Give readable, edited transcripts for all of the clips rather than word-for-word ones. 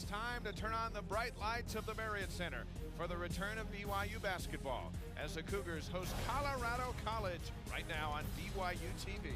it's time to turn on the bright lights of the Marriott Center for the return of BYU basketball as the Cougars host Colorado College right now on BYU TV.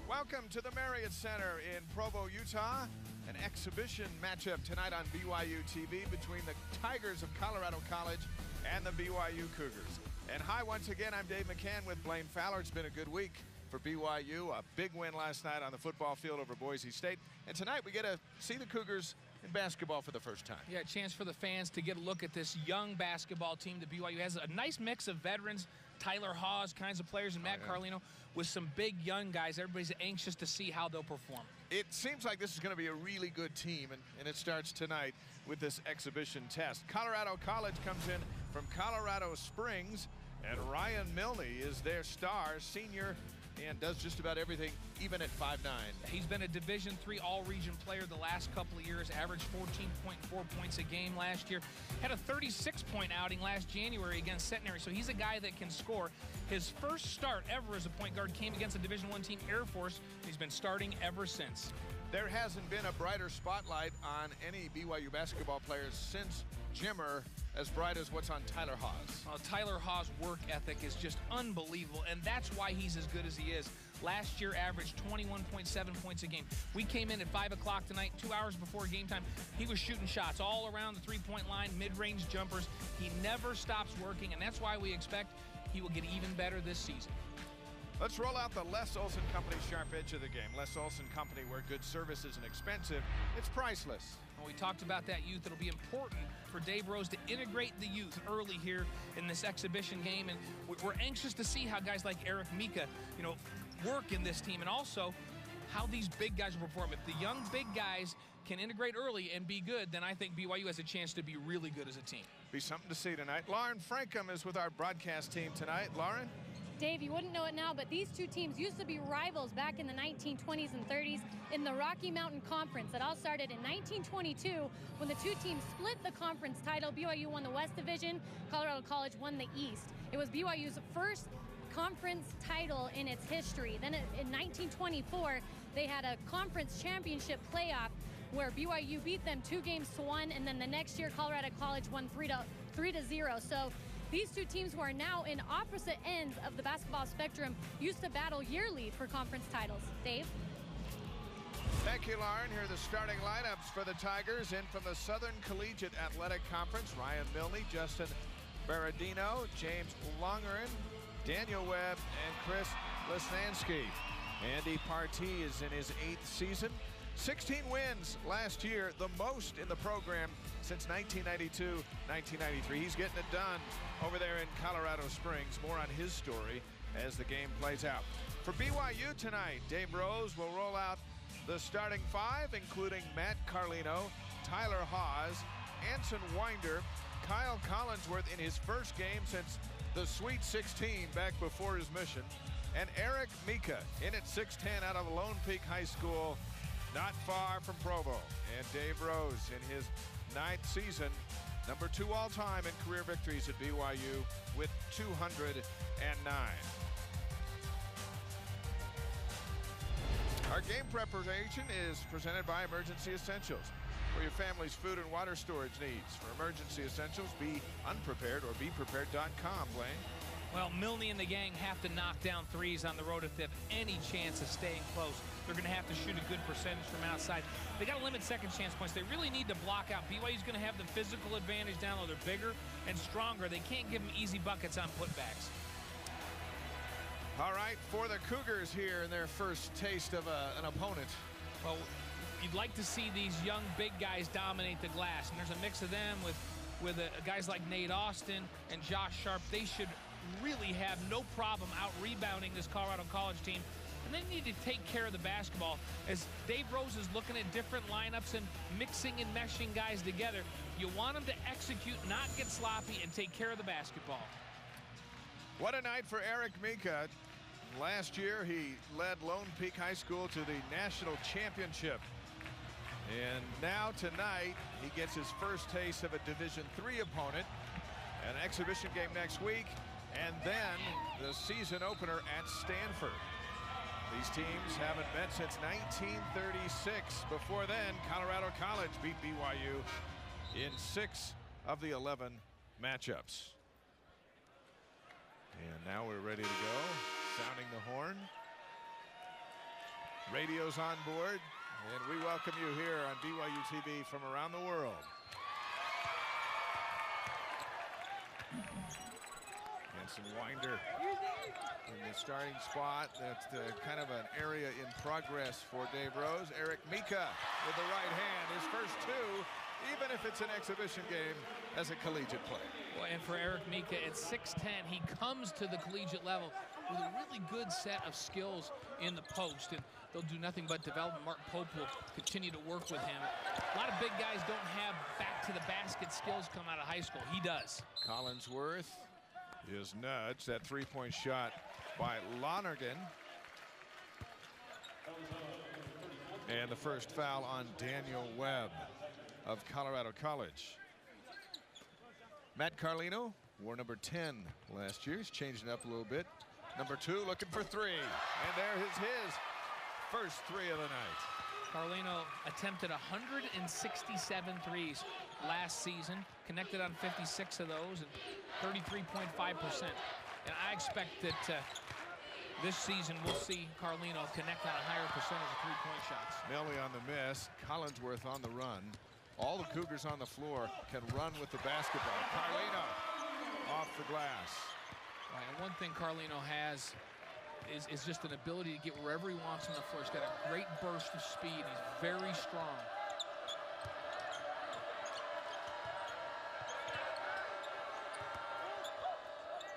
Welcome to the Marriott Center in Provo, Utah. An exhibition matchup tonight on BYU TV between the Tigers of Colorado College and the BYU Cougars. And hi, once again, I'm Dave McCann with Blaine Fowler. It's been a good week for BYU. A big win last night on the football field over Boise State. And tonight we get to see the Cougars in basketball for the first time. Yeah, a chance for the fans to get a look at this young basketball team that BYU has. A nice mix of veterans, Tyler Hawes kinds of players, and Matt Carlino with some big young guys. Everybody's anxious to see how they'll perform. It seems like this is going to be a really good team, and it starts tonight with this exhibition test. Colorado College comes in from Colorado Springs, and Ryan Milne is their star, senior, and does just about everything, even at 5'9". He's been a Division III All-Region player the last couple of years, averaged 14.4 points a game last year, had a 36-point outing last January against Centenary, so he's a guy that can score. His first start ever as a point guard came against a Division I team, Air Force. He's been starting ever since. There hasn't been a brighter spotlight on any BYU basketball players since Jimmer as bright as what's on Tyler Hawes. Tyler Hawes' work ethic is just unbelievable, and that's why he's as good as he is. Last year averaged 21.7 points a game. We came in at 5 o'clock tonight, 2 hours before game time. He was shooting shots all around the three-point line, mid-range jumpers. He never stops working, and that's why we expect he will get even better this season. Let's roll out the Les Olson Company sharp edge of the game. Les Olson Company, where good service isn't expensive, it's priceless. Well, we talked about that youth. It'll be important for Dave Rose to integrate the youth early here in this exhibition game, and we're anxious to see how guys like Eric Mika, work in this team, and also how these big guys will perform. If the young big guys can integrate early and be good, then I think BYU has a chance to be really good as a team. Be something to see tonight. Lauren Frankham is with our broadcast team tonight. Lauren? Dave, you wouldn't know it now, but these two teams used to be rivals back in the 1920s and 30s in the Rocky Mountain Conference. It all started in 1922 when the two teams split the conference title. BYU won the West Division, Colorado College won the East. It was BYU's first conference title in its history. Then in 1924, they had a conference championship playoff where BYU beat them 2-1, and then the next year Colorado College won 3-0. So these two teams, who are now in opposite ends of the basketball spectrum, used to battle yearly for conference titles. Dave? Thank you, Lauren. Here are the starting lineups for the Tigers. In from the Southern Collegiate Athletic Conference, Ryan Milne, Justin Baradino, James Longerin, Daniel Webb, and Chris Lesnansky. Andy Partee is in his 8th season. 16 wins last year, the most in the program since 1992-1993. He's getting it done over there in Colorado Springs. More on his story as the game plays out. For BYU tonight, Dave Rose will roll out the starting 5, including Matt Carlino, Tyler Hawes, Anson Winder, Kyle Collinsworth in his first game since the Sweet 16 back before his mission, and Eric Mika in at 6'10" out of Lone Peak High School, not far from Provo. And Dave Rose in his 9th season, number 2 all-time in career victories at BYU with 209. Our game preparation is presented by Emergency Essentials, for your family's food and water storage needs. For emergency essentials, be unprepared or beprepared.com, Blaine. Well, Milne and the gang have to knock down threes on the road if they have any chance of staying close. They're going to have to shoot a good percentage from outside. They got to limit second chance points. They really need to block out. BYU's going to have the physical advantage down low. They're bigger and stronger. They can't give them easy buckets on putbacks. All right, for the Cougars here in their first taste of an opponent. Well, you'd like to see these young big guys dominate the glass, and there's a mix of them with guys like Nate Austin and Josh Sharp. They should really have no problem out rebounding this Colorado College team. and they need to take care of the basketball. As Dave Rose is looking at different lineups and mixing and meshing guys together, you want them to execute, not get sloppy, and take care of the basketball. What a night for Eric Mika. Last year, he led Lone Peak High School to the national championship. And now tonight, he gets his first taste of a Division III opponent, an exhibition game next week, and then the season opener at Stanford. These teams haven't met since 1936. Before then, Colorado College beat BYU in 6 of the 11 matchups. And now we're ready to go. Sounding the horn. Radio's on board. And we welcome you here on BYU TV from around the world. Hanson Winder in the starting spot. That's kind of an area in progress for Dave Rose. Eric Mika with the right hand. His first 2, even if it's an exhibition game, as a collegiate player. Well, and for Eric Mika at 6'10", he comes to the collegiate level with a really good set of skills in the post, and they'll do nothing but develop. Mark Pope will continue to work with him. A lot of big guys don't have back-to-the-basket skills come out of high school. He does. Collinsworth is nudged. That three-point shot by Lonergan. And the first foul on Daniel Webb of Colorado College. Matt Carlino wore number 10 last year. He's changing up a little bit. Number 2 looking for 3. And there is his first 3 of the night. Carlino attempted 167 threes last season, connected on 56 of those, and 33.5%. And I expect that this season we'll see Carlino connect on a higher percentage of three-point shots. Milne on the miss, Collinsworth on the run. All the Cougars on the floor can run with the basketball. Carlino off the glass. Right, and one thing Carlino has is just an ability to get wherever he wants on the floor. He's got a great burst of speed. He's very strong.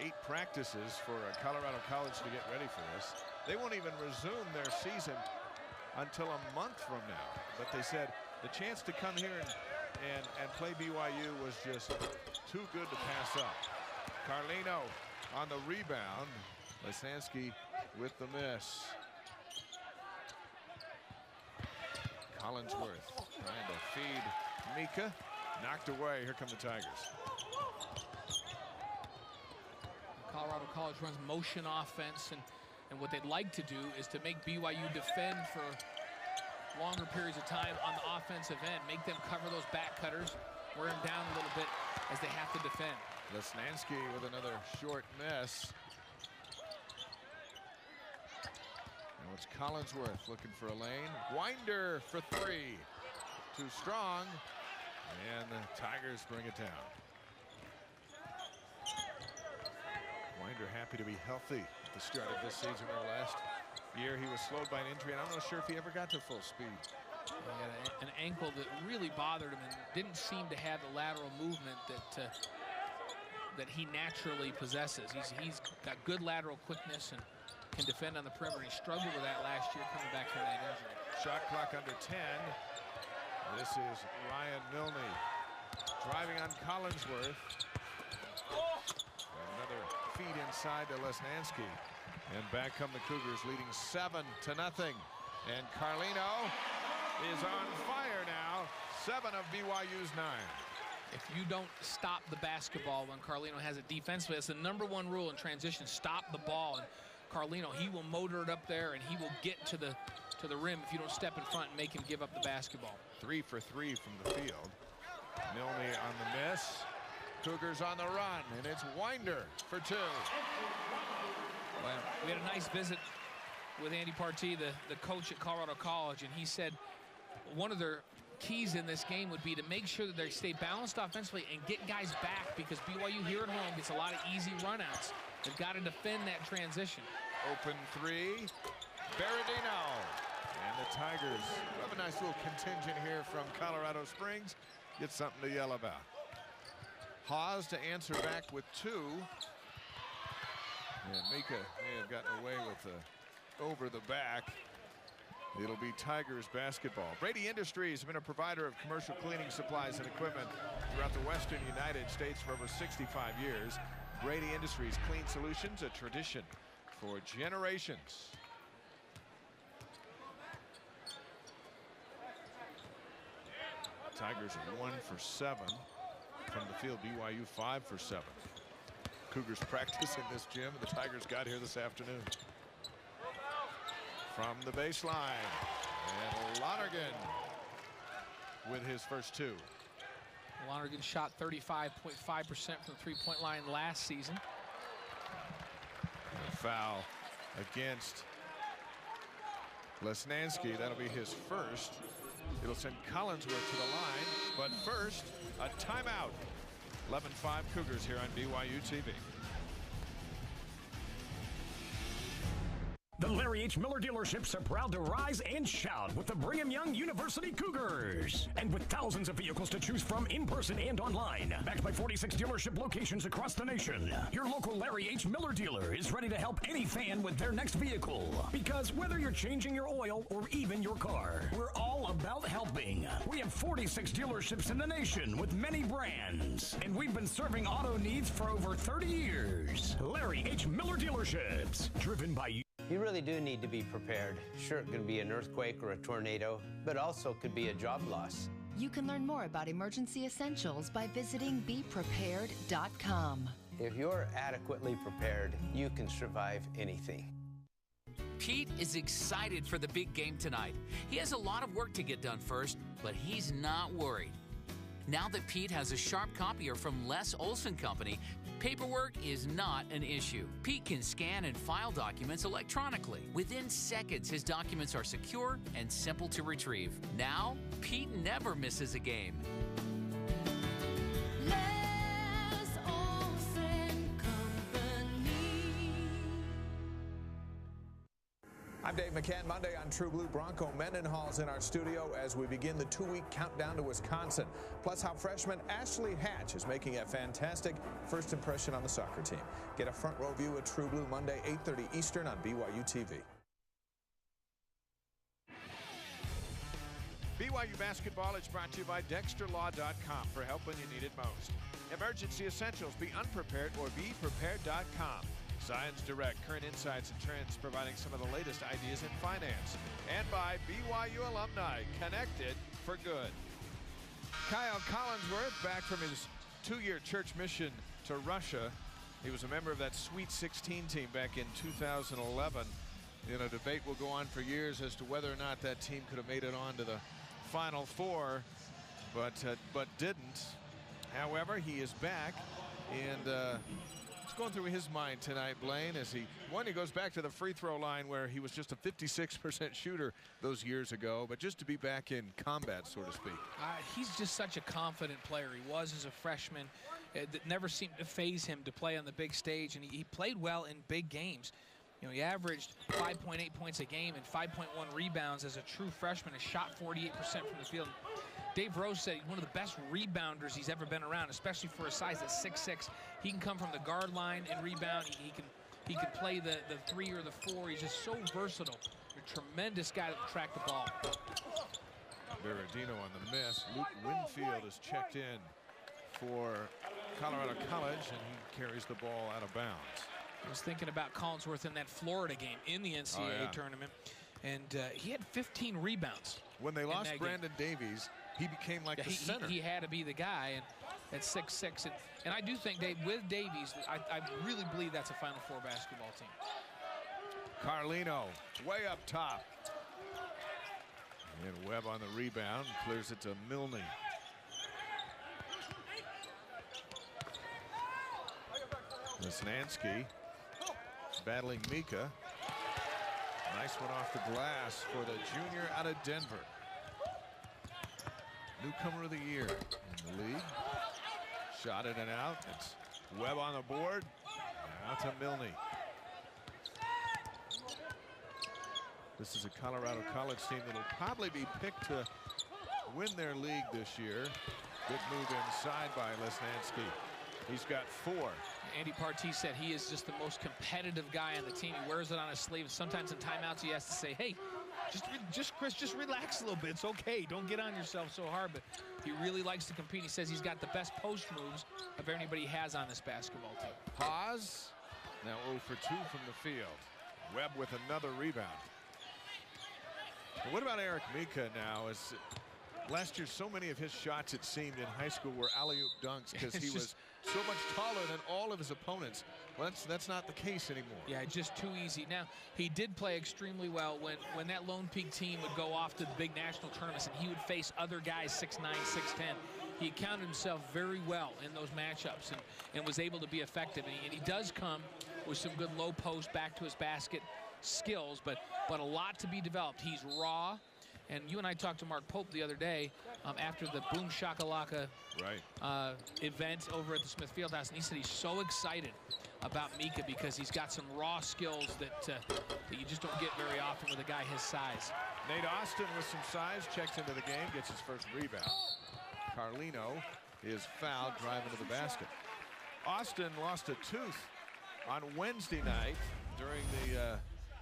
Eight practices for Colorado College to get ready for this. They won't even resume their season until a month from now. But they said the chance to come here and play BYU was just too good to pass up. Carlino on the rebound. Lesansky with the miss. Collinsworth trying to feed Mika. Knocked away. Here come the Tigers. Colorado College runs motion offense, and what they'd like to do is to make BYU defend for longer periods of time on the offensive end, make them cover those back cutters, wear them down a little bit as they have to defend. Lesnansky with another short miss. Now it's Collinsworth looking for a lane. Winder for 3. Too strong, and the Tigers bring it down. Winder happy to be healthy at the start of this season. Or last year he was slowed by an injury, and I'm not sure if he ever got to full speed. He had an ankle that really bothered him and didn't seem to have the lateral movement that he naturally possesses. He's got good lateral quickness and can defend on the perimeter. He struggled with that last year coming back from that injury. Shot clock under 10. This is Ryan Milne driving on Collinsworth. Another feed inside to Lesnansky. And back come the Cougars, leading 7-0. And Carlino is on fire now. 7 of BYU's 9. If you don't stop the basketball when Carlino has it defensively, that's the #1 rule in transition. Stop the ball. And Carlino, he will motor it up there, and he will get to the rim if you don't step in front and make him give up the basketball. 3 for 3 from the field. Milne on the miss. Cougars on the run, and it's Winder for 2. Well, we had a nice visit with Andy Partee, the coach at Colorado College, and he said one of their keys in this game would be to make sure that they stay balanced offensively and get guys back, because BYU here at home gets a lot of easy runouts. They've got to defend that transition. Open 3, Berardino. And the Tigers have a nice little contingent here from Colorado Springs. Get something to yell about. Haas to answer back with 2. And Mika may have gotten away with over the back. It'll be Tigers basketball. Brady Industries has been a provider of commercial cleaning supplies and equipment throughout the western United States for over 65 years. Brady Industries Clean Solutions, a tradition for generations. Tigers are 1 for 7 from the field. BYU 5 for 7. Cougars practice in this gym. The Tigers got here this afternoon. From the baseline, and Lonergan with his first 2. Lonergan shot 35.5% from the three-point line last season. A foul against Lesnansky. That'll be his first. It'll send Collinsworth to the line, but first, a timeout. 11-5 Cougars here on BYU TV. The Larry H. Miller dealerships are proud to rise and shout with the Brigham Young University Cougars. And with thousands of vehicles to choose from in person and online, backed by 46 dealership locations across the nation, your local Larry H. Miller dealer is ready to help any fan with their next vehicle. Because whether you're changing your oil or even your car, we're all about helping. We have 46 dealerships in the nation with many brands. And we've been serving auto needs for over 30 years. Larry H. Miller dealerships, driven by you. You really do need to be prepared. Sure, it could be an earthquake or a tornado, but also could be a job loss. You can learn more about emergency essentials by visiting beprepared.com. If you're adequately prepared, you can survive anything. Pete is excited for the big game tonight. He has a lot of work to get done first, but he's not worried. Now that Pete has a sharp copier from Les Olson Company, paperwork is not an issue. Pete can scan and file documents electronically. Within seconds, his documents are secure and simple to retrieve. Now, Pete never misses a game. I'm Dave McCann. Monday on True Blue, Bronco Mendenhall's in our studio as we begin the 2-week countdown to Wisconsin. Plus how freshman Ashley Hatch is making a fantastic first impression on the soccer team. Get a front row view of True Blue Monday, 8:30 Eastern on BYU TV. BYU basketball is brought to you by DexterLaw.com for help when you need it most. Emergency essentials. Be unprepared or BePrepared.com. Science Direct, current insights and trends, providing some of the latest ideas in finance. And by BYU alumni, connected for good. Kyle Collinsworth back from his 2-year church mission to Russia. He was a member of that Sweet 16 team back in 2011. You know, debate will go on for years as to whether or not that team could have made it on to the Final Four, but didn't. However, he is back, and going through his mind tonight, Blaine, as he goes back to the free throw line where he was just a 56% shooter those years ago, but just to be back in combat, so to speak. He's just such a confident player. He was as a freshman. It never seemed to faze him to play on the big stage, and he played well in big games. You know, he averaged 5.8 points a game and 5.1 rebounds as a true freshman, and shot 48% from the field. Dave Rose said he's one of the best rebounders he's ever been around, especially for a size at 6'6". He can come from the guard line and rebound. He can play the 3 or the 4. He's just so versatile. A tremendous guy to track the ball. Berardino on the miss. Luke Winfield is checked in for Colorado College, and he carries the ball out of bounds. I was thinking about Collinsworth in that Florida game in the NCAA tournament, and he had 15 rebounds. When they lost Brandon Davies, he became like the center. He had to be the guy, and at 6'6", and I do think, Dave, with Davies, I really believe that's a Final Four basketball team. Carlino way up top, and Webb on the rebound, clears it to Milne. Lesnansky battling Mika. Nice one off the glass for the junior out of Denver. Newcomer of the year in the league. Shot in and out. It's Webb on the board. Out to Milne. This is a Colorado College team that will probably be picked to win their league this year. Good move inside by Lesnansky. He's got 4. Andy Partee said he is just the most competitive guy on the team. He wears it on his sleeve. Sometimes in timeouts he has to say, hey, Chris, just relax a little bit. It's okay. Don't get on yourself so hard. But he really likes to compete. He says he's got the best post moves of anybody he has on this basketball team. Haas now 0 for 2 from the field. Webb with another rebound. But what about Eric Mika now? As last year, so many of his shots, it seemed, in high school were alley-oop dunks because he was so much taller than all of his opponents. Well, that's not the case anymore. Yeah, just too easy. Now, he did play extremely well when that Lone Peak team would go off to the big national tournaments and he would face other guys 6'9", 6'10". He accounted himself very well in those matchups and was able to be effective. And he does come with some good low post back to his basket skills, but a lot to be developed. He's raw. And you and I talked to Mark Pope the other day after the Boom Shakalaka event over at the Smith Fieldhouse, and he said he's so excited about Mika because he's got some raw skills that you just don't get very often with a guy his size. Nate Austin with some size checks into the game, gets his first rebound. Carlino is fouled driving to the basket. Austin lost a tooth on Wednesday night during the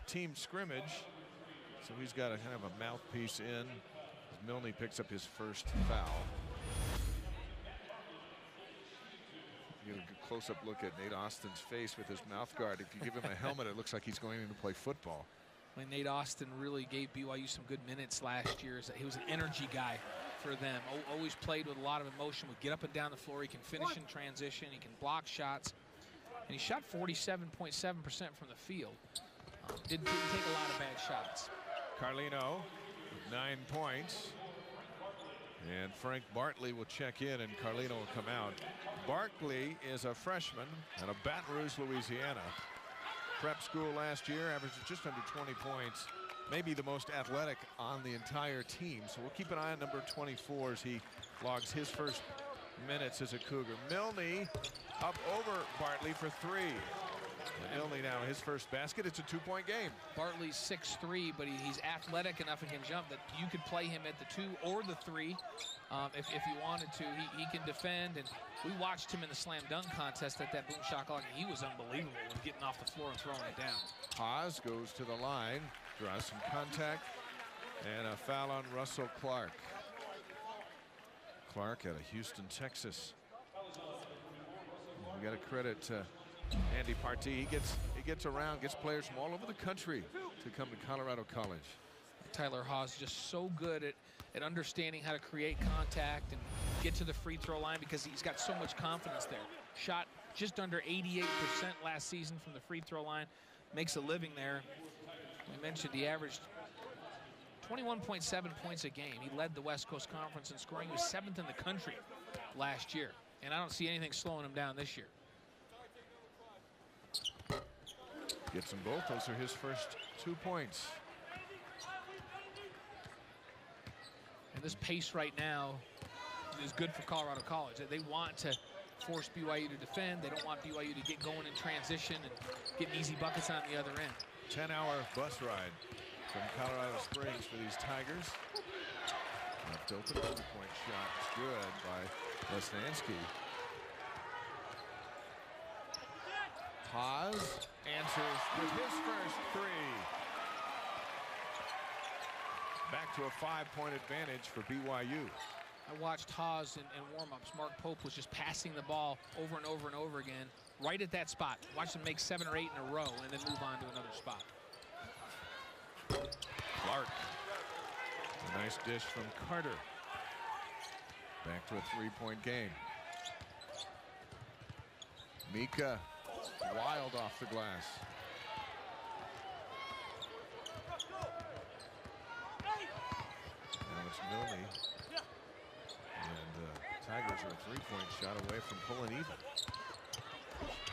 team scrimmage. So he's got a kind of a mouthpiece in as Milne picks up his first foul. You get a close-up look at Nate Austin's face with his mouth guard. If you give him a helmet, it looks like he's going in to play football. When Nate Austin really gave BYU some good minutes last year. He was an energy guy for them. Always played with a lot of emotion, would get up and down the floor. He can finish in transition. He can block shots. And he shot 47.7% from the field. Didn't take a lot of bad shots. Carlino with 9 points. And Frank Bartley will check in and Carlino will come out. Barkley is a freshman out of Baton Rouge, Louisiana. Prep school last year, averages just under 20 points. Maybe the most athletic on the entire team. So we'll keep an eye on number 24 as he logs his first minutes as a Cougar. Milne up over Bartley for 3. Milne now his first basket. It's a 2-point game. Bartley's 6'3", but he's athletic enough and can jump that you could play him at the 2 or the 3 if you wanted to. He can defend, and we watched him in the slam dunk contest at that Boom Shakalaka. He was unbelievable when getting off the floor and throwing it down. Haas goes to the line, draws some contact, and a foul on Russell Clark. Clark out of Houston, Texas. We got to credit Andy Partee. He gets around, gets players from all over the country to come to Colorado College. Tyler Haas just so good at understanding how to create contact and get to the free throw line because he's got so much confidence there. Shot just under 88% last season from the free throw line. Makes a living there. We mentioned he averaged 21.7 points a game. He led the West Coast Conference in scoring. He was 7th in the country last year. And I don't see anything slowing him down this year. Gets them both. Those are his first 2 points. And this pace right now is good for Colorado College. They want to force BYU to defend. They don't want BYU to get going in transition and getting easy buckets on the other end. 10-hour bus ride from Colorado Springs for these Tigers. Left open, point shot is good by Lesnansky. Haas answers with his first 3. Back to a 5-point advantage for BYU. I watched Haas in warm-ups. Mark Pope was just passing the ball over and over and over again, right at that spot. Watch him make 7 or 8 in a row and then move on to another spot. Clark. A nice dish from Carter. Back to a 3-point game. Mika wild off the glass. Now it's Milne. And Tigers are a 3-point shot away from pulling even.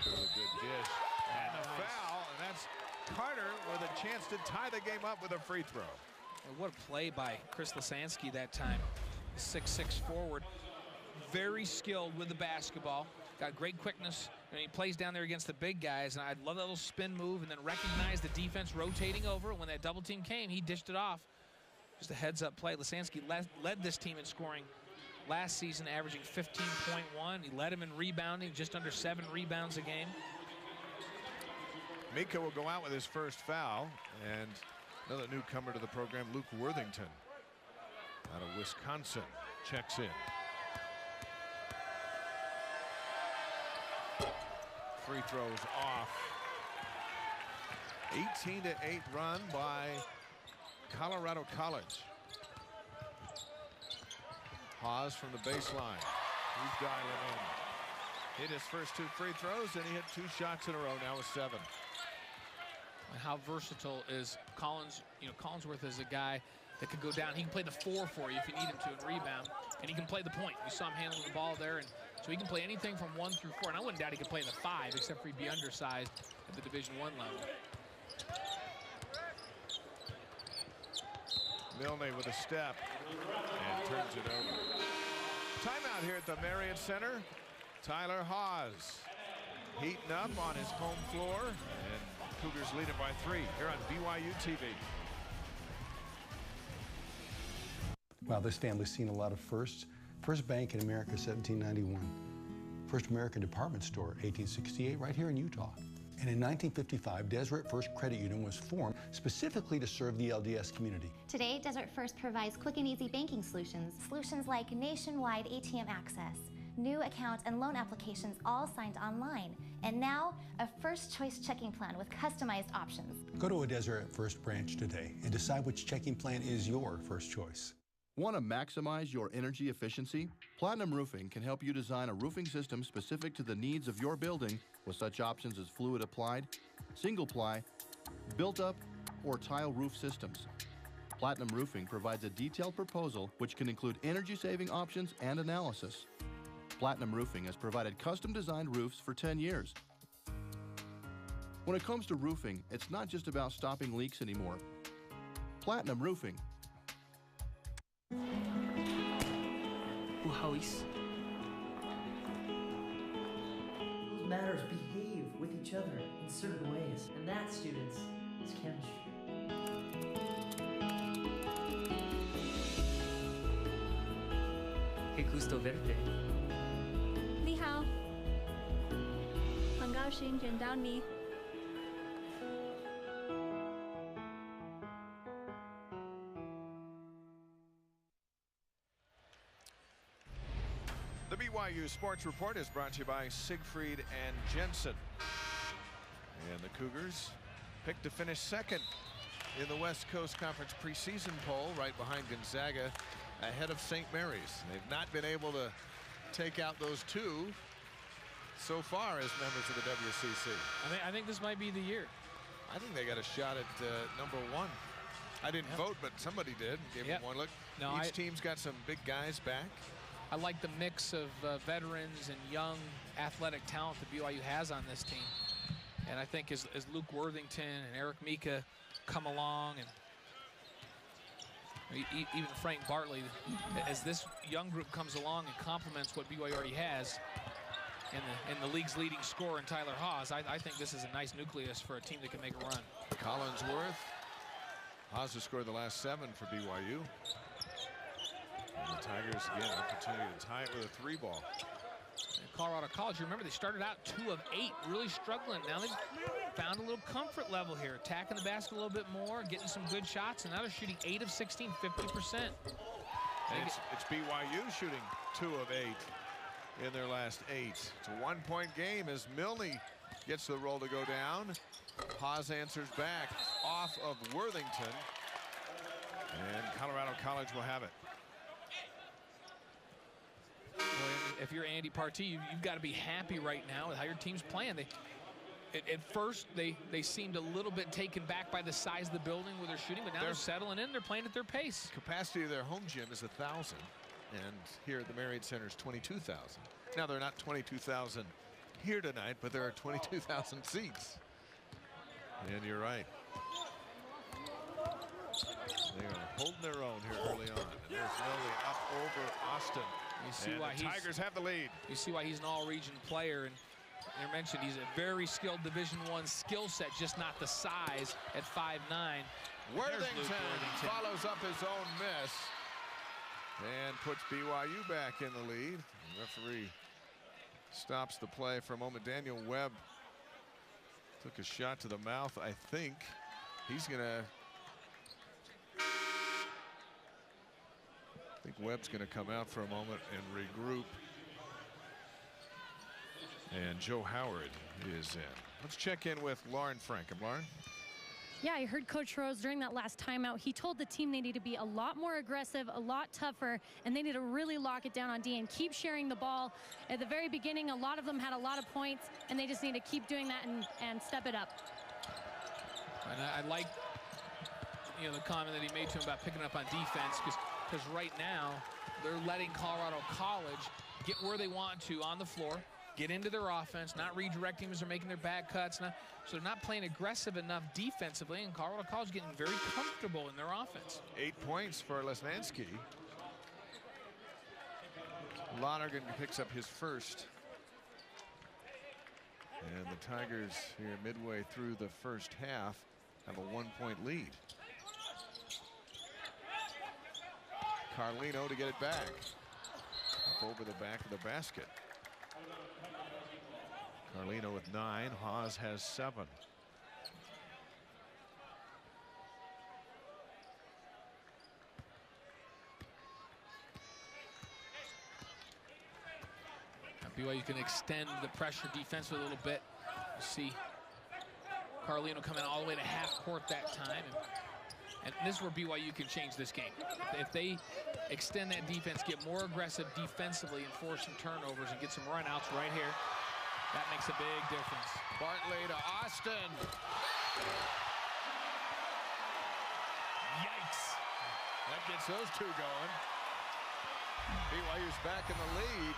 Really good dish. And a foul. And that's Carter with a chance to tie the game up with a free throw. And what a play by Chris Lesansky that time. 6'6" forward. Very skilled with the basketball. Got great quickness. And he plays down there against the big guys. And I love that little spin move and then recognize the defense rotating over. When that double team came, he dished it off. Just a heads-up play. Lesansky led this team in scoring last season, averaging 15.1. He led him in rebounding, just under 7 rebounds a game. Mika will go out with his first foul, and another newcomer to the program, Luke Worthington, out of Wisconsin, checks in. Free throws off. 18-8 run by Colorado College. Haas from the baseline. He's dialing in. Hit his first 2 free throws, and he hit 2 shots in a row, now with 7. And how versatile is Collins? You know, Collinsworth is a guy that could go down. He can play the 4 for you if you need him to and rebound, and he can play the point. You saw him handling the ball there, and so he can play anything from 1 through 4. And I wouldn't doubt he could play the 5, except for he'd be undersized at the Division I level. Milne with a step and turns it over. Timeout here at the Marriott Center. Tyler Haas heating up on his home floor, and Cougars lead it by 3 here on BYU TV. Wow, this family's seen a lot of firsts. First bank in America, 1791. First American department store, 1868, right here in Utah. And in 1955, Deseret First Credit Union was formed specifically to serve the LDS community. Today, Deseret First provides quick and easy banking solutions. Solutions like nationwide ATM access, new account and loan applications all signed online. And now, a first choice checking plan with customized options. Go to a Deseret First branch today and decide which checking plan is your first choice. Want to maximize your energy efficiency? Platinum Roofing can help you design a roofing system specific to the needs of your building with such options as fluid applied, single ply, built up, or tile roof systems. Platinum Roofing provides a detailed proposal which can include energy saving options and analysis. Platinum Roofing has provided custom designed roofs for 10 years. When it comes to roofing, it's not just about stopping leaks anymore. Platinum Roofing. Those matters behave with each other in certain ways, and that, students, is chemistry. Qué gusto verte. 你好，很高兴见到你。 The BYU Sports Report is brought to you by Siegfried and Jensen. And the Cougars picked to finish second in the West Coast Conference preseason poll, right behind Gonzaga, ahead of St. Mary's. They've not been able to take out those 2 so far as members of the WCC. I think this might be the year. I think they got a shot at number 1. I didn't vote, but somebody did. Gave them one look. No, Each team's got some big guys back. I like the mix of veterans and young athletic talent that BYU has on this team. And I think as Luke Worthington and Eric Mika come along, and even Frank Bartley, as this young group comes along and complements what BYU already has in the league's leading scorer in Tyler Haas, I think this is a nice nucleus for a team that can make a run. Collinsworth. Haas has scored the last 7 for BYU. And the Tigers, again, opportunity to tie it with a 3 ball. And Colorado College, remember, they started out 2 of 8, really struggling. Now they've found a little comfort level here, attacking the basket a little bit more, getting some good shots, and now they're shooting 8 of 16, 50%. And it's BYU shooting 2 of 8 in their last 8. It's a 1-point game as Milne gets the roll to go down. Haas answers back off of Worthington, and Colorado College will have it. Well, if you're Andy Partee, you've got to be happy right now with how your team's playing. At first, they seemed a little bit taken back by the size of the building where they're shooting, but now they're settling in. They're playing at their pace. Capacity of their home gym is 1,000, and here at the Marriott Center is 22,000. Now, they're not 22,000 here tonight, but there are 22,000 seats. And you're right. They are holding their own here early on. And there's Milne up over Austin. You see and why the Tigers have the lead. You see why he's an all-region player. And you mentioned he's a very skilled Division I skill set, just not the size at 5'9". Worthington follows up his own miss. and puts BYU back in the lead. The referee stops the play for a moment. Daniel Webb took a shot to the mouth. I think he's gonna. I think Webb's gonna come out for a moment and regroup. And Joe Howard is in. Let's check in with Lauren Frankham. Lauren? Yeah, I heard Coach Rose during that last timeout. He told the team they need to be a lot more aggressive, a lot tougher, and they need to really lock it down on D and keep sharing the ball. At the very beginning, a lot of them had a lot of points, and they just need to keep doing that and step it up. And I like, the comment that he made to him about picking up on defense, because right now they're letting Colorado College get where they want to on the floor, get into their offense, not redirecting as they're making their bad cuts. So they're not playing aggressive enough defensively, and Colorado College getting very comfortable in their offense. 8 points for Lesnansky. Lonergan picks up his first. And the Tigers here midway through the first half have a 1-point lead. Carlino to get it back. Up over the back of the basket. Carlino with 9. Haas has 7. Now BYU can extend the pressure defense a little bit. You see Carlino coming all the way to half court that time. And this is where BYU can change this game. If they extend that defense, get more aggressive defensively, and force some turnovers and get some runouts right here, that makes a big difference. Bartley to Austin. Yikes. That gets those two going. BYU's back in the lead.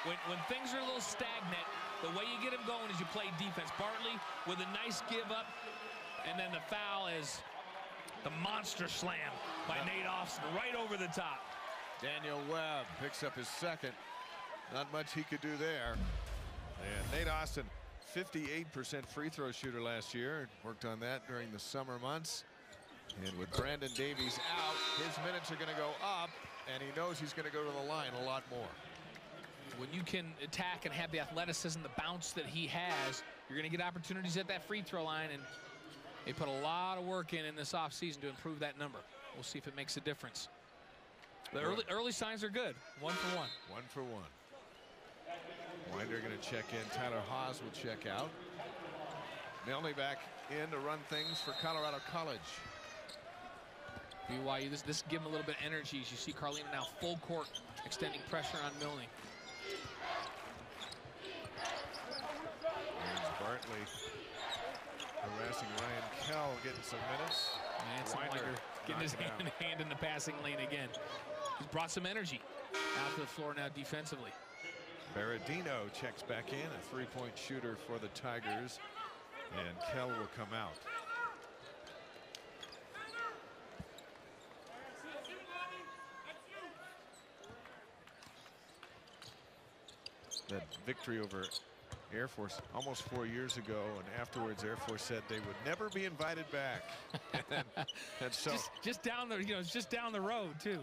When things are a little stagnant, the way you get them going is you play defense. Bartley with a nice give up, and then the foul is the monster slam by Nate Austin right over the top. Daniel Webb picks up his second. Not much he could do there. And Nate Austin, 58% free throw shooter last year. Worked on that during the summer months. And with Brandon Davies out, his minutes are going to go up, and he knows he's going to go to the line a lot more. When you can attack and have the athleticism, the bounce that he has, you're going to get opportunities at that free throw line, and they put a lot of work in this offseason to improve that number. We'll see if it makes a difference. The early signs are good. 1 for 1. 1 for 1. Winder going to check in. Tyler Haas will check out. Milne back in to run things for Colorado College. BYU, this give him a little bit of energy. As you see Carlino now full court, extending pressure on Milne. There's Bartley harassing Ryan Kell, getting some minutes. Winder getting his hand in the passing lane again. He's brought some energy out to the floor now defensively. Berardino checks back in, a three-point shooter for the Tigers, and Kell will come out. That victory over Air Force almost 4 years ago, and afterwards Air Force said they would never be invited back. and so just down the, it's just down the road too.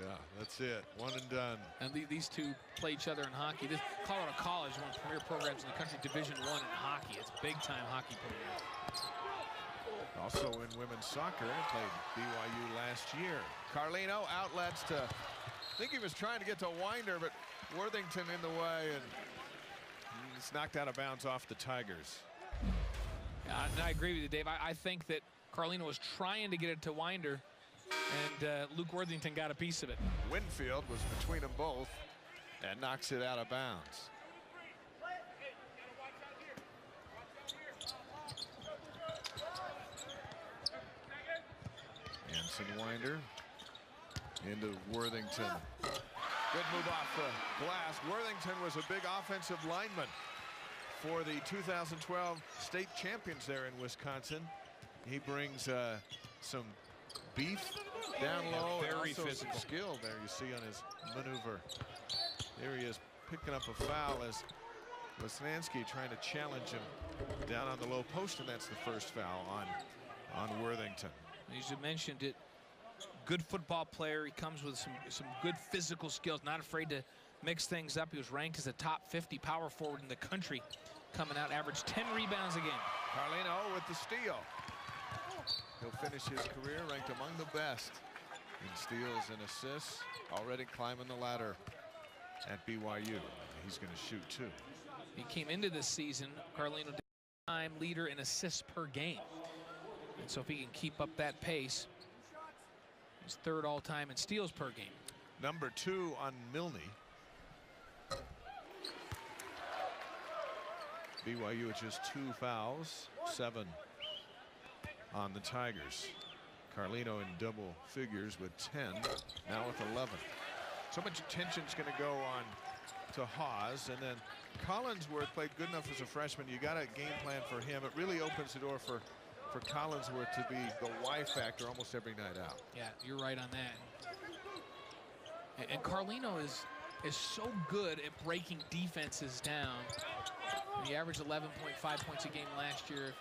Yeah, that's it. One and done. And these two play each other in hockey. This Colorado College, one of the premier programs in the country, Division I in hockey. It's a big-time hockey program. Also in women's soccer, played BYU last year. Carlino outlets to, I think he was trying to get to Winder, but Worthington in the way, and he's knocked out of bounds off the Tigers. I agree with you, Dave. I think that Carlino was trying to get it to Winder, and Luke Worthington got a piece of it. Winfield was between them both and knocks it out of bounds. Anson Winder into Worthington. Good move off the glass. Worthington was a big offensive lineman for the 2012 state champions there in Wisconsin. He brings some beef down low, very and also physical some skill there you see on his maneuver. There he is picking up a foul as Lesnansky trying to challenge him down on the low post, and that's the first foul on Worthington. As you mentioned it, good football player. He comes with some good physical skills, not afraid to mix things up. He was ranked as a top 50 power forward in the country, coming out, averaged 10 rebounds a game. Carlino with the steal. He'll finish his career ranked among the best in steals and assists, already climbing the ladder at BYU. He's going to shoot too. He came into this season, Carlino, time leader in assists per game. And so if he can keep up that pace, he's third all-time in steals per game. Number 2 on Milne. BYU with just 2 fouls, 7 on the Tigers. Carlino in double figures with 10, now with 11. So much attention's going to go on to Hawes, and then Collinsworth played good enough as a freshman. You got a game plan for him. It really opens the door for Collinsworth to be the Y factor almost every night out. Yeah, you're right on that. And Carlino is so good at breaking defenses down. He averaged 11.5 points a game last year.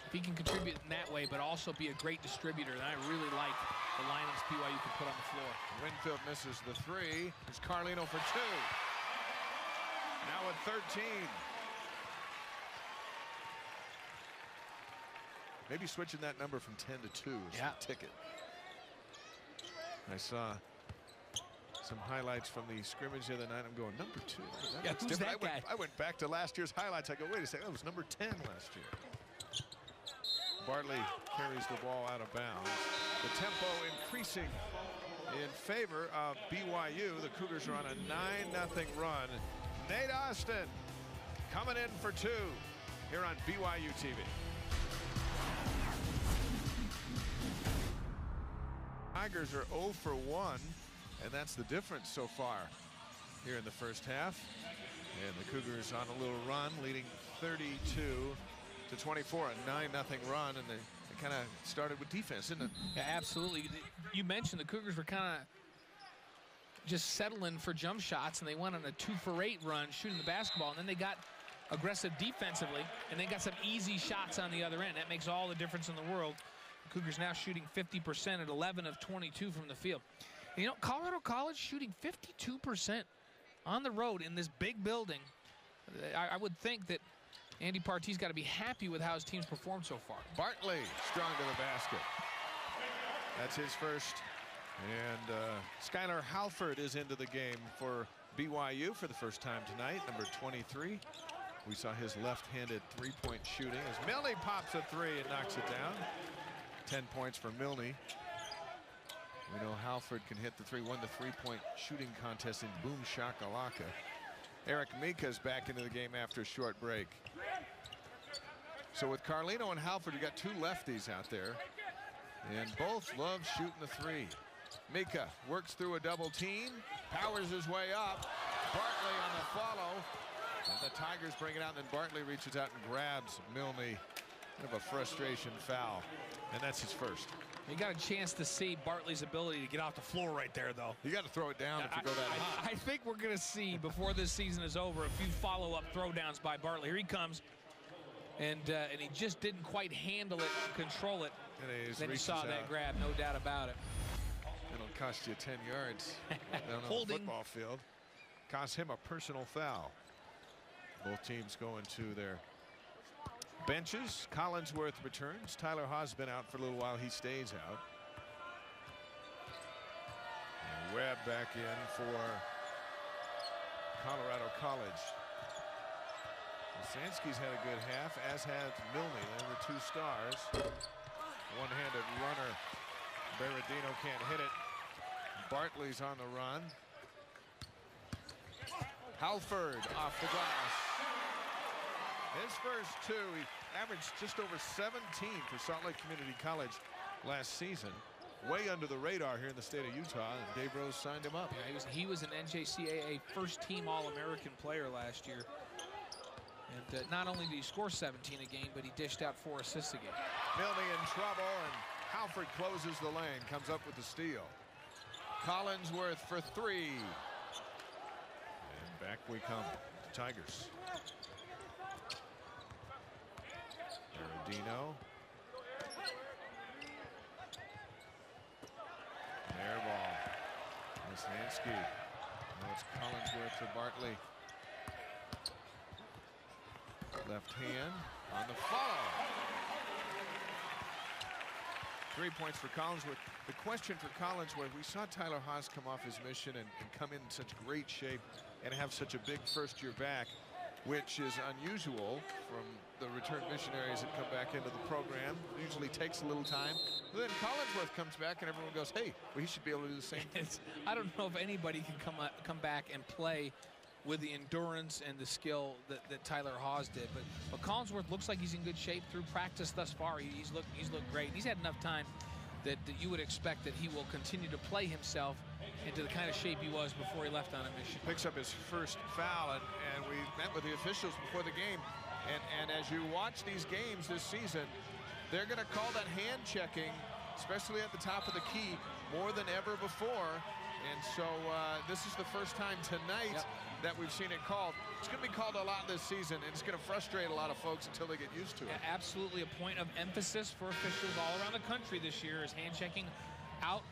If he can contribute in that way, but also be a great distributor, then I really like the lineups BYU can put on the floor. Winfield misses the 3. It's Carlino for 2. Now at 13. Maybe switching that number from 10 to 2 is the ticket. I saw some highlights from the scrimmage the other night. I'm going, number 2. Yeah, who's that guy? I went back to last year's highlights. I go, wait a second, that was number 10 last year. Bartley carries the ball out of bounds. The tempo increasing in favor of BYU. The Cougars are on a 9-0 run. Nate Austin coming in for 2 here on BYU TV. Tigers are 0 for 1, and that's the difference so far here in the first half. And the Cougars on a little run, leading 32-24, a 9-0 run, and they kind of started with defense, didn't it? Yeah, absolutely. You mentioned the Cougars were kind of just settling for jump shots, and they went on a 2-for-8 run shooting the basketball, and then they got aggressive defensively, and they got some easy shots on the other end. That makes all the difference in the world. The Cougars now shooting 50% at 11 of 22 from the field. And you know, Colorado College shooting 52% on the road in this big building. I would think that Andy Partey's got to be happy with how his team's performed so far. Bartley strong to the basket. That's his first. And Skylar Halford is into the game for BYU for the first time tonight, number 23. We saw his left-handed three-point shooting as Milne pops a 3 and knocks it down. 10 points for Milne. We know Halford can hit the 3, won the three-point shooting contest in Boom Shakalaka. Eric Mika's back into the game after a short break. So with Carlino and Halford, you got 2 lefties out there, and both love shooting the 3. Mika works through a double team, powers his way up. Bartley on the follow, and the Tigers bring it out, and then Bartley reaches out and grabs Milne. Kind of a frustration foul, and that's his first. You got a chance to see Bartley's ability to get off the floor right there, though. You got to throw it down if you go that high. I think we're going to see, before this season is over, a few follow-up throwdowns by Bartley. Here he comes, and he just didn't quite handle it, control it. Then he saw that grab, no doubt about it. It'll cost you 10 yards down on the football field. Cost him a personal foul. Both teams going to their benches. Collinsworth returns. Tyler Haas has been out for a little while. He stays out. And Webb back in for Colorado College. Sansky's had a good half, as has Milne. They're the 2 stars. One-handed runner. Berardino can't hit it. Bartley's on the run. Halford off the glass. His first 2. He averaged just over 17 for Salt Lake Community College last season. Way under the radar here in the state of Utah, and Dave Rose signed him up. Yeah, he was an NJCAA first-team All-American player last year. And not only did he score 17 a game, but he dished out 4 assists a game. Milne in trouble, and Halford closes the lane, comes up with the steal. Collinsworth for 3. And back we come. The Tigers. Berardino. Lesnansky. Now it's Collinsworth for Bartley. Left hand on the follow. 3 points for Collinsworth. The question for Collinsworth, we saw Tyler Haas come off his mission and come in such great shape and have such a big first year back, which is unusual from the return missionaries that come back into the program. It usually takes a little time. But then Collinsworth comes back and everyone goes, hey, well, he should be able to do the same thing. I don't know if anybody can come back and play with the endurance and the skill that Tyler Haas did. But Collinsworth looks like he's in good shape through practice thus far. He's looked great. He's had enough time that you would expect that he will continue to play himself into the kind of shape he was before he left on a mission. Picks up his first foul, and we met with the officials before the game. And as you watch these games this season, they're going to call that hand checking, especially at the top of the key, more than ever before. And so this is the first time tonight that we've seen it called. It's going to be called a lot this season, and it's going to frustrate a lot of folks until they get used to it. Absolutely a point of emphasis for officials all around the country this year is hand checking out,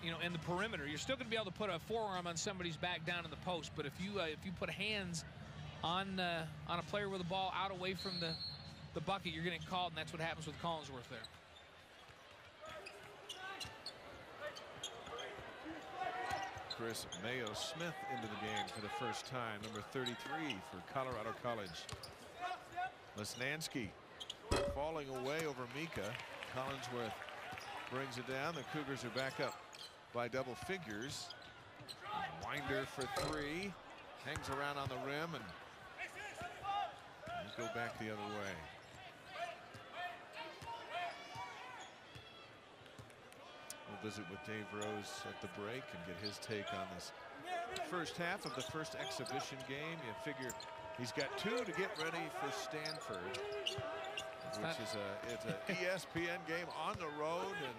in the perimeter. You're still going to be able to put a forearm on somebody's back down in the post, but if you put hands on a player with the ball out away from the bucket, you're getting called, and that's what happens with Collinsworth there. Chris Mayo-Smith into the game for the first time, number 33 for Colorado College. Lesnansky falling away over Mika. Collinsworth brings it down. The Cougars are back up by double figures. Winder for three. Hangs around on the rim and go back the other way. We'll visit with Dave Rose at the break and get his take on this first half of the first exhibition game. You figure he's got 2 to get ready for Stanford, which is it's an ESPN game on the road, and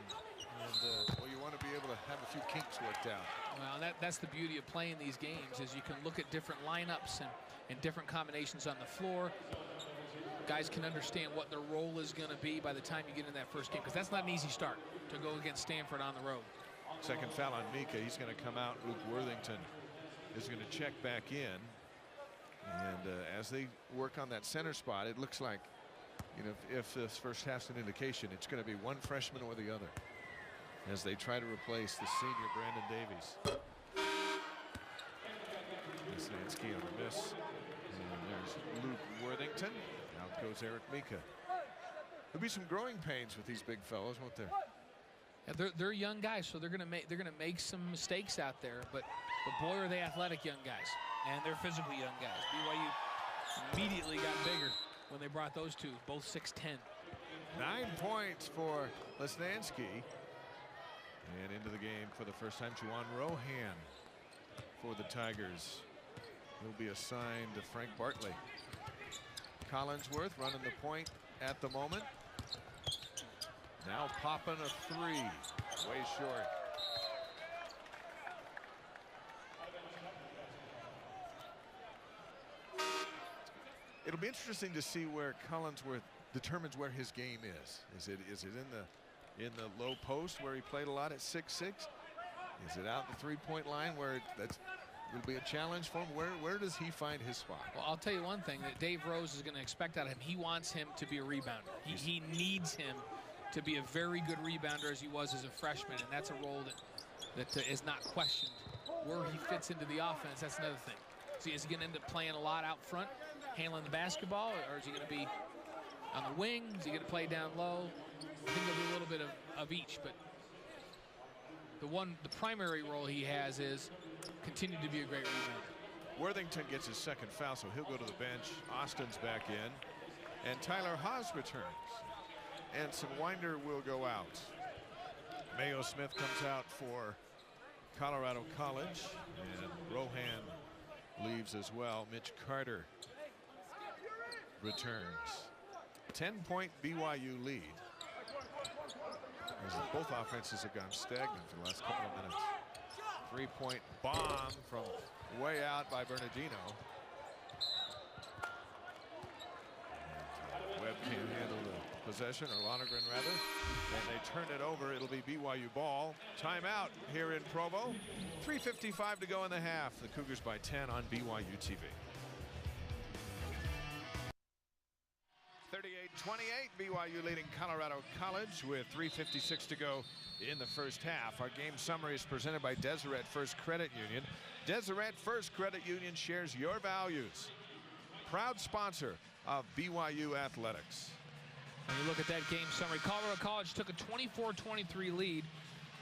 well, you want to be able to have a few kinks worked out. Well, that's the beauty of playing these games, is you can look at different lineups and different combinations on the floor. Guys can understand what their role is going to be by the time you get in that first game, because that's not an easy start to go against Stanford on the road. Second foul on Mika. He's going to come out. Luke Worthington is going to check back in. And as they work on that center spot, it looks like, if this first half's an indication, it's going to be one freshman or the other as they try to replace the senior Brandon Davies. Lesnansky on the miss. And there's Luke Worthington. Out goes Eric Mika. There'll be some growing pains with these big fellows, won't there? Yeah, they're young guys, so they're gonna make some mistakes out there. But boy, are they athletic young guys, and they're physical young guys. BYU immediately got bigger when they brought those two, both 6'10". 9 points for Lesnansky, and into the game for the first time, Juwan Rohan for the Tigers. He'll be assigned to Frank Bartley. Collinsworth running the point at the moment. Now popping a three, way short. It'll be interesting to see where Collinsworth determines where his game is. Is it in the low post where he played a lot at 6'6"? Is it out the three-point line where that's will be a challenge for him? Where does he find his spot? Well, I'll tell you one thing that Dave Rose is going to expect out of him. He wants him to be a rebounder. He needs him to be a very good rebounder as he was as a freshman, and that's a role that is not questioned. Where he fits into the offense, that's another thing. So is he going to end up playing a lot out front, handling the basketball, or is he going to be on the wing? Is he going to play down low? I think there'll be a little bit of each, but the primary role he has is continue to be a great rebounder. Worthington gets his second foul, so he'll go to the bench. Austin's back in, and Tyler Haas returns. Anson Winder will go out. Mayo-Smith comes out for Colorado College, and Rohan leaves as well. Mitch Carter returns. 10-point BYU lead, as both offenses have gone stagnant for the last couple of minutes. Three-point bomb from way out by Bernardino. Webb can't handle the possession, or Lonergan rather. And they turn it over. It'll be BYU ball. Timeout here in Provo. 3:55 to go in the half. The Cougars by 10 on BYU TV. 38-28, BYU leading Colorado College with 3:56 to go in the first half. Our game summary is presented by Deseret First Credit Union. Deseret First Credit Union shares your values. Proud sponsor of BYU Athletics. When you look at that game summary, Colorado College took a 24-23 lead.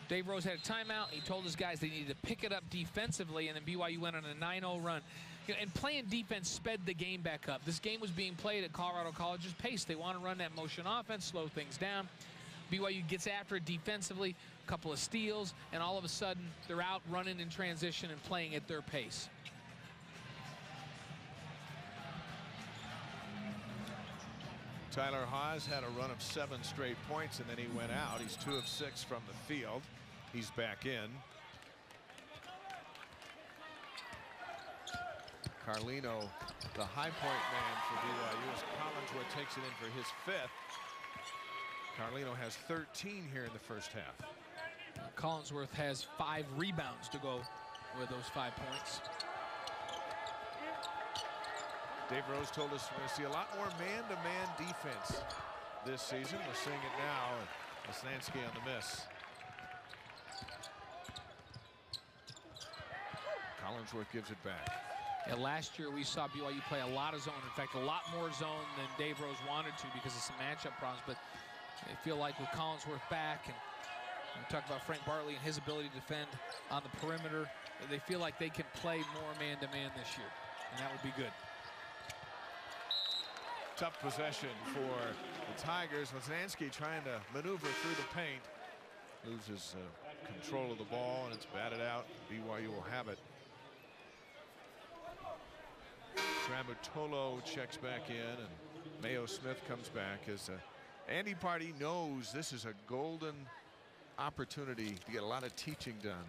Dave Rose had a timeout. He told his guys they needed to pick it up defensively, and then BYU went on a 9-0 run. You know, and playing defense sped the game back up. This game was being played at Colorado College's pace. They want to run that motion offense, slow things down. BYU gets after it defensively, a couple of steals, and all of a sudden they're out running in transition and playing at their pace. Tyler Haws had a run of 7 straight points, and then he went out. He's 2 of 6 from the field. He's back in. Carlino, the high point man for BYU, as Collinsworth takes it in for his 5th. Carlino has 13 here in the first half. Collinsworth has 5 rebounds to go with those 5 points. Dave Rose told us we're going to see a lot more man-to-man defense this season. We're seeing it now. Lesnansky on the miss. Collinsworth gives it back. Yeah, last year we saw BYU play a lot of zone. In fact, a lot more zone than Dave Rose wanted to because of some matchup problems. But I feel like with Collinsworth back, and we talked about Frank Bartley and his ability to defend on the perimeter, they feel like they can play more man-to-man this year, and that would be good. Tough possession for the Tigers. Lesnansky trying to maneuver through the paint. Loses control of the ball, and it's batted out. BYU will have it. Tramatolo checks back in, and Mayo Smith comes back as Andy Party knows this is a golden opportunity to get a lot of teaching done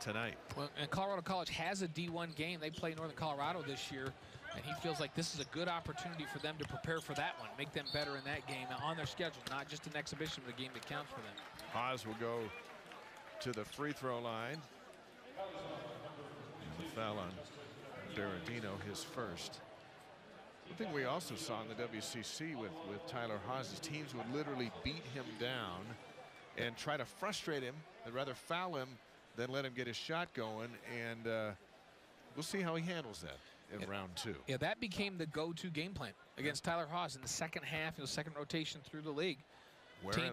tonight. Well, and Colorado College has a D1 game. They play Northern Colorado this year, and he feels like this is a good opportunity for them to prepare for that one, make them better in that game on their schedule, not just an exhibition, but a game that counts for them. Haas will go to the free throw line. And the foul on Berardino, his first. One thing we also saw in the WCC with Tyler Haas is teams would literally beat him down and try to frustrate him. They'd rather foul him than let him get his shot going, and we'll see how he handles that in round 2. Yeah, that became the go-to game plan against Tyler Haas in the second half, second rotation through the league.